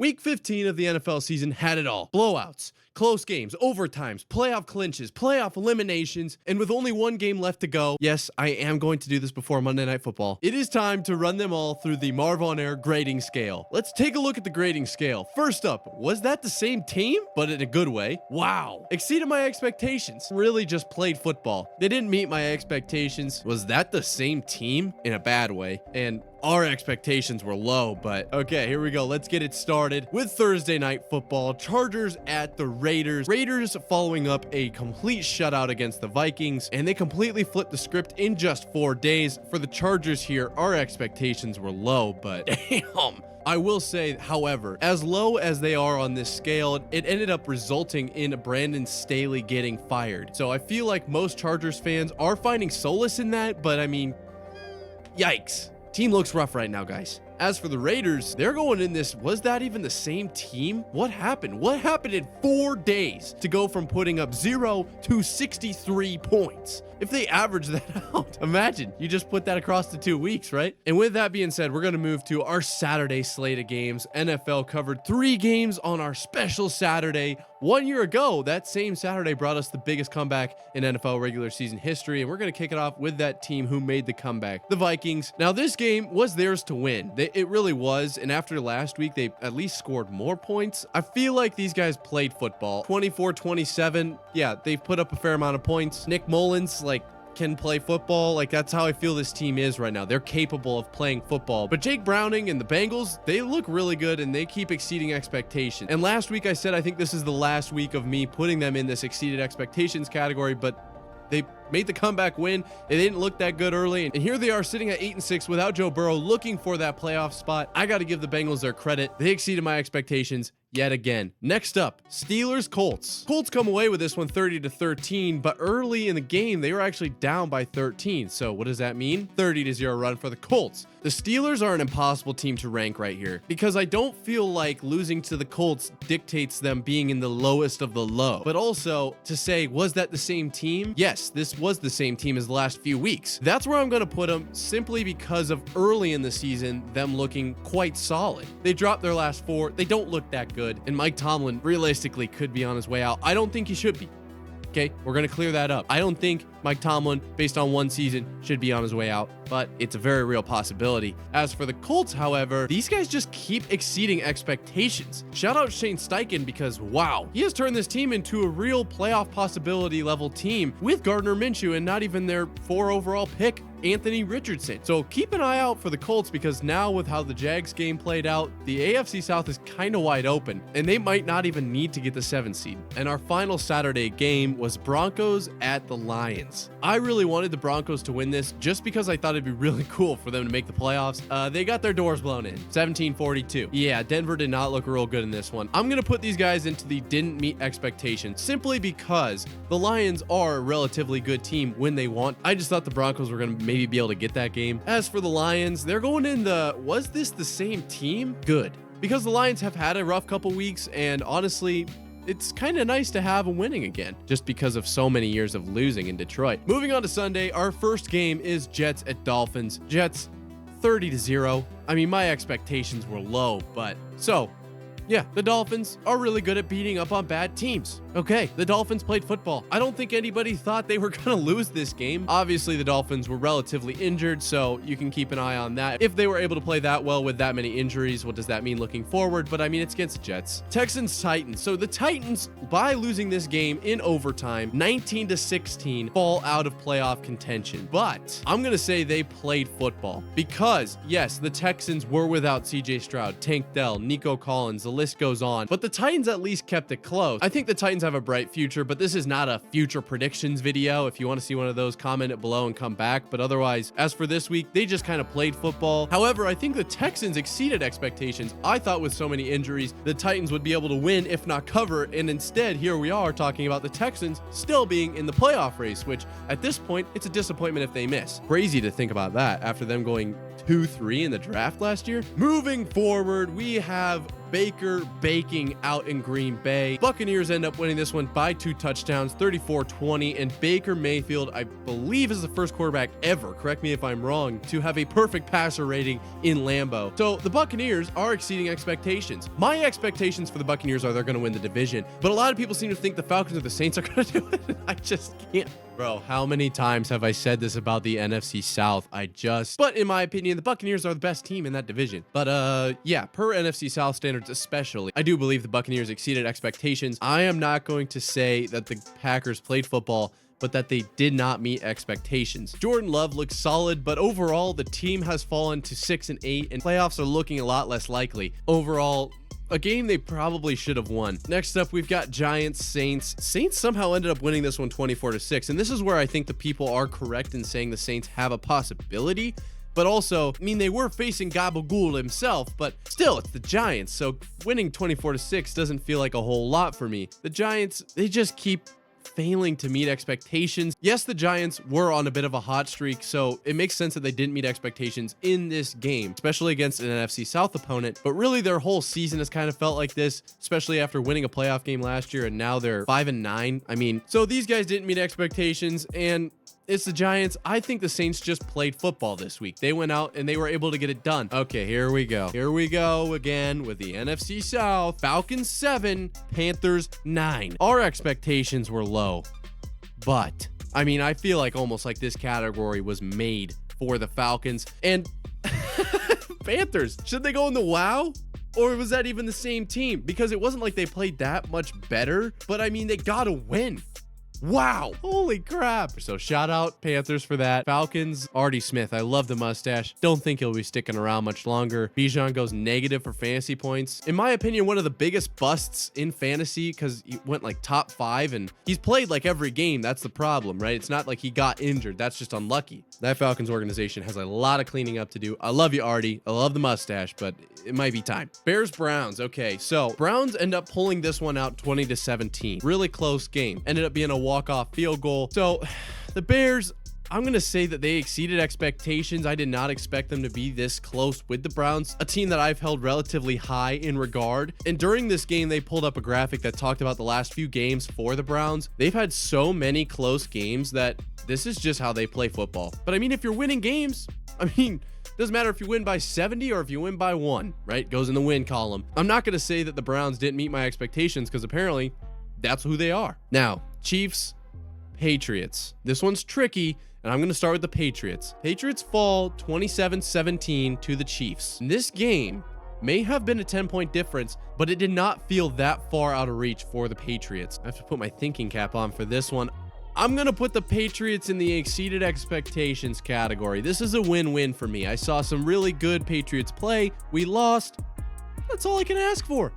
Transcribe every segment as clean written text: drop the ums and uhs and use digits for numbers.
Week 15 of the NFL season had it all. Blowouts, close games, overtimes, playoff clinches, playoff eliminations, and with only one game left to go, yes, I am going to do this before Monday Night Football, it is time to run them all through the Marv on Air grading scale. Let's take a look at the grading scale. First up, was that the same team? But in a good way. Wow. Exceeded my expectations. Really just played football. They didn't meet my expectations. Was that the same team? In a bad way. And our expectations were low, but okay, here we go. Let's get it started with Thursday Night Football. Chargers at the Raiders. Raiders following up a complete shutout against the Vikings, and they completely flipped the script in just 4 days. For the Chargers here, our expectations were low, but damn. I will say, however, as low as they are on this scale, it ended up resulting in Brandon Staley getting fired. So I feel like most Chargers fans are finding solace in that, but I mean, yikes. Team looks rough right now, guys. As for the Raiders, they're going in this, was that even the same team? What happened? What happened in 4 days to go from putting up 0 to 63 points? If they average that out, imagine you just put that across the 2 weeks, right? And with that being said, we're going to move to our Saturday slate of games. NFL covered 3 games on our special Saturday. 1 year ago, that same Saturday brought us the biggest comeback in NFL regular season history, and we're going to kick it off with that team who made the comeback, the Vikings. Now, this game was theirs to win. It really was, and after last week, they at least scored more points. I feel like these guys played football. 24-27, yeah, they've put up a fair amount of points. Nick Mullins, can play football. That's how I feel this team is right now. They're capable of playing football. But Jake Browning and the Bengals, they look really good and they keep exceeding expectations. And last week I said I think this is the last week of me putting them in this exceeded expectations category, but they made the comeback win. They didn't look that good early, and here they are sitting at 8-6 without Joe Burrow, looking for that playoff spot. I got to give the Bengals their credit. They exceeded my expectations yet again. Next up, Steelers Colts. Colts come away with this one 30-13, but early in the game they were actually down by 13. So what does that mean? 30-0 run for the Colts. The Steelers are an impossible team to rank right here because I don't feel like losing to the Colts dictates them being in the lowest of the low. But also to say, was that the same team? Yes, this was the same team as the last few weeks. That's where I'm going to put them simply because of early in the season, them looking quite solid. They dropped their last 4. They don't look that good. And Mike Tomlin realistically could be on his way out. I don't think he should be. Okay, we're going to clear that up. I don't think Mike Tomlin, based on 1 season, should be on his way out, but it's a very real possibility. As for the Colts, however, these guys just keep exceeding expectations. Shout out Shane Steichen because, wow, he has turned this team into a real playoff possibility level team with Gardner Minshew and not even their 4 overall pick, Anthony Richardson. So keep an eye out for the Colts because now with how the Jags game played out, the AFC South is kind of wide open and they might not even need to get the 7th seed. And our final Saturday game was Broncos at the Lions. I really wanted the Broncos to win this just because I thought it'd be really cool for them to make the playoffs. They got their doors blown in, 17-42. Yeah, Denver did not look real good in this one. I'm going to put these guys into the didn't meet expectations simply because the Lions are a relatively good team when they want. I just thought the Broncos were going to maybe be able to get that game. As for the Lions, they're going in the, was this the same team? Good. Because the Lions have had a rough couple weeks, and honestly, it's kind of nice to have them winning again, just because of so many years of losing in Detroit. Moving on to Sunday, our first game is Jets at Dolphins. Jets 30-0. I mean, my expectations were low, but so yeah, the Dolphins are really good at beating up on bad teams. Okay, the Dolphins played football. I don't think anybody thought they were going to lose this game. Obviously, the Dolphins were relatively injured, so you can keep an eye on that. If they were able to play that well with that many injuries, what does that mean looking forward? But I mean, it's against the Jets. Texans, Titans. So the Titans, by losing this game in overtime, 19-16, fall out of playoff contention. But I'm going to say they played football because, yes, the Texans were without CJ Stroud, Tank Dell, Nico Collins, the list goes on, but the Titans at least kept it close. I think the Titans have a bright future, but this is not a future predictions video. If you want to see one of those, comment it below and come back. But otherwise, as for this week, they just kind of played football. However, I think the Texans exceeded expectations. I thought with so many injuries, the Titans would be able to win, if not cover, and instead, here we are talking about the Texans still being in the playoff race, which at this point, it's a disappointment if they miss. Crazy to think about that after them going 2-3 in the draft last year. Moving forward, we have Baker baking out in Green Bay. Buccaneers end up winning this one by 2 touchdowns, 34-20, and Baker Mayfield, I believe, is the first quarterback ever, correct me if I'm wrong, to have a perfect passer rating in Lambeau. So the Buccaneers are exceeding expectations. My expectations for the Buccaneers are they're going to win the division, but a lot of people seem to think the Falcons or the Saints are going to do it. I just can't. Bro, how many times have I said this about the NFC South? But in my opinion, the Buccaneers are the best team in that division. But yeah, per NFC South standards especially, I do believe the Buccaneers exceeded expectations. I am not going to say that the Packers played football, but that they did not meet expectations. Jordan Love looks solid, but overall, the team has fallen to 6-8, and playoffs are looking a lot less likely. Overall, a game they probably should have won. Next up, we've got Giants, Saints. Saints somehow ended up winning this one 24-6, and this is where I think the people are correct in saying the Saints have a possibility. But also, I mean, they were facing Gabagool himself, but still, it's the Giants, so winning 24-6 doesn't feel like a whole lot for me. The Giants, they just keep failing to meet expectations. Yes, the Giants were on a bit of a hot streak, so it makes sense that they didn't meet expectations in this game, especially against an NFC South opponent, but really their whole season has kind of felt like this, especially after winning a playoff game last year, and now they're 5-9. I mean, so these guys didn't meet expectations, and it's the Giants. I think the Saints just played football this week. They went out and they were able to get it done. Okay, here we go. Here we go again with the NFC South. Falcons 7, Panthers 9. Our expectations were low, but I mean, I feel like almost like this category was made for the Falcons and Panthers. Should they go in the wow? Or was that even the same team? Because it wasn't like they played that much better, but I mean, they gotta win. Wow. Holy crap. So shout out Panthers for that. Falcons, Artie Smith. I love the mustache. Don't think he'll be sticking around much longer. Bijan goes negative for fantasy points. In my opinion, one of the biggest busts in fantasy because he went like top 5 and he's played like every game. That's the problem, right? It's not like he got injured. That's just unlucky. That Falcons organization has a lot of cleaning up to do. I love you, Artie. I love the mustache, but it might be time. Bears, Browns. Okay, so Browns end up pulling this one out 20-17. Really close game. Ended up being a walk-off field goal. So the Bears, I'm going to say that they exceeded expectations. I did not expect them to be this close with the Browns, a team that I've held relatively high in regard. And during this game, they pulled up a graphic that talked about the last few games for the Browns. They've had so many close games that this is just how they play football. But I mean, if you're winning games, I mean, doesn't matter if you win by 70 or if you win by 1, right? Goes in the win column. I'm not going to say that the Browns didn't meet my expectations because apparently that's who they are. Now, Chiefs, Patriots. This one's tricky, and I'm going to start with the Patriots. Patriots fall 27-17 to the Chiefs. This game may have been a 10-point difference, but it did not feel that far out of reach for the Patriots. I have to put my thinking cap on for this one. I'm going to put the Patriots in the exceeded expectations category. This is a win-win for me. I saw some really good Patriots play. We lost. That's all I can ask for.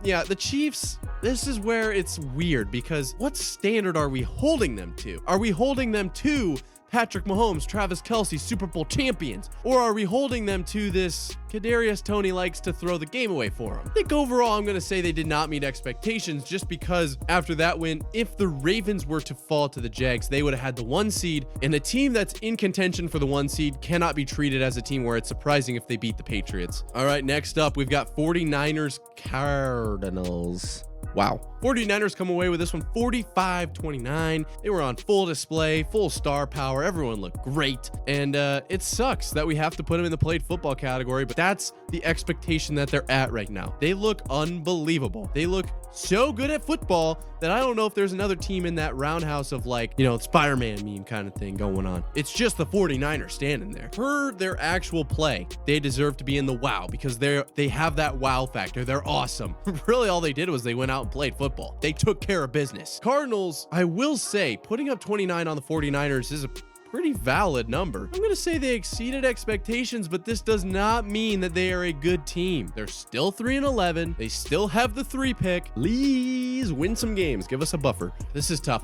Yeah, the Chiefs, this is where it's weird because what standard are we holding them to? Are we holding them to Patrick Mahomes, Travis Kelce, Super Bowl champions? Or are we holding them to this kadarius Toney likes to throw the game away for him? I think overall, I'm going to say they did not meet expectations just because after that win, if the Ravens were to fall to the Jags, they would have had the 1 seed, and a team that's in contention for the 1 seed cannot be treated as a team where it's surprising if they beat the Patriots. All right, next up, we've got 49ers, Cardinals. Wow. 49ers come away with this one 45-29. They were on full display, full star power. Everyone looked great. And it sucks that we have to put them in the played football category, but that's the expectation that they're at right now. They look unbelievable. They look so good at football that I don't know if there's another team in that roundhouse of like, you know, Spider-Man meme kind of thing going on. It's just the 49ers standing there. Per their actual play, they deserve to be in the wow because they have that wow factor. They're awesome. Really, all they did was they went out and played football. They took care of business. Cardinals, I will say, putting up 29 on the 49ers is a pretty valid number. I'm going to say they exceeded expectations, but this does not mean that they are a good team. They're still 3-11. They still have the 3 pick. Please win some games. Give us a buffer. This is tough.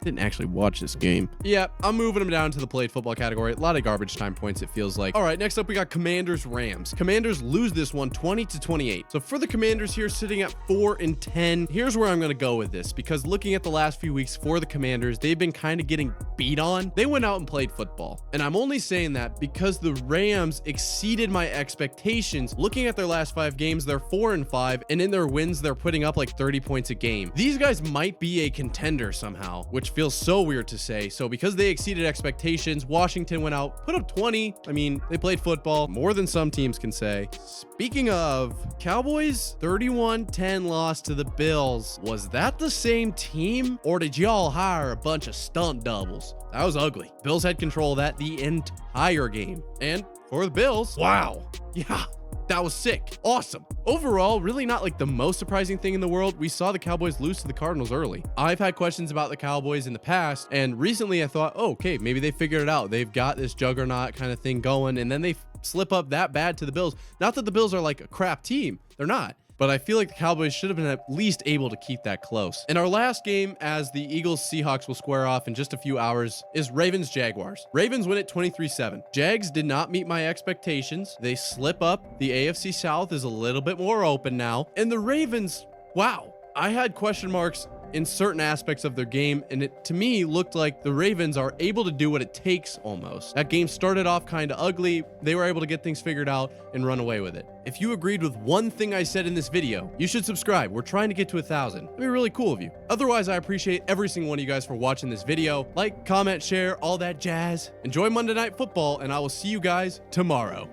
Didn't actually watch this game. Yeah, I'm moving them down to the played football category. A lot of garbage time points, it feels like. All right, next up, we got Commanders Rams. Commanders lose this one 20-28. So for the Commanders here, sitting at 4-10, here's where I'm going to go with this, because looking at the last few weeks for the Commanders, they've been kind of getting beat on. They went out and played football. And I'm only saying that because the Rams exceeded my expectations. Looking at their last 5 games, they're 4-5, and in their wins, they're putting up like 30 points a game. These guys might be a contender somehow, which feels so weird to say. So because they exceeded expectations, Washington went out, put up 20. I mean, they played football more than some teams can say. Speaking of, Cowboys 31-10 loss to the Bills. Was that the same team, or did y'all hire a bunch of stunt doubles? That was ugly. Bills had control of that the entire game. And for the Bills, wow. Yeah. That was sick. Awesome. Overall, really not like the most surprising thing in the world. We saw the Cowboys lose to the Cardinals early. I've had questions about the Cowboys in the past, and recently I thought, oh, okay, maybe they figured it out. They've got this juggernaut kind of thing going, and then they slip up that bad to the Bills. Not that the Bills are like a crap team. They're not. But I feel like the Cowboys should have been at least able to keep that close. And our last game, as the Eagles-Seahawks will square off in just a few hours, is Ravens-Jaguars. Ravens win it 23-7. Jags did not meet my expectations. They slip up. The AFC South is a little bit more open now. And the Ravens, wow. I had question marks in certain aspects of their game, and it to me looked like the Ravens are able to do what it takes almost. That game started off kind of ugly. They were able to get things figured out and run away with it. If you agreed with one thing I said in this video, you should subscribe. We're trying to get to 1,000. That'd be really cool of you. Otherwise, I appreciate every single one of you guys for watching this video. Like, comment, share, all that jazz. Enjoy Monday Night Football, and I will see you guys tomorrow.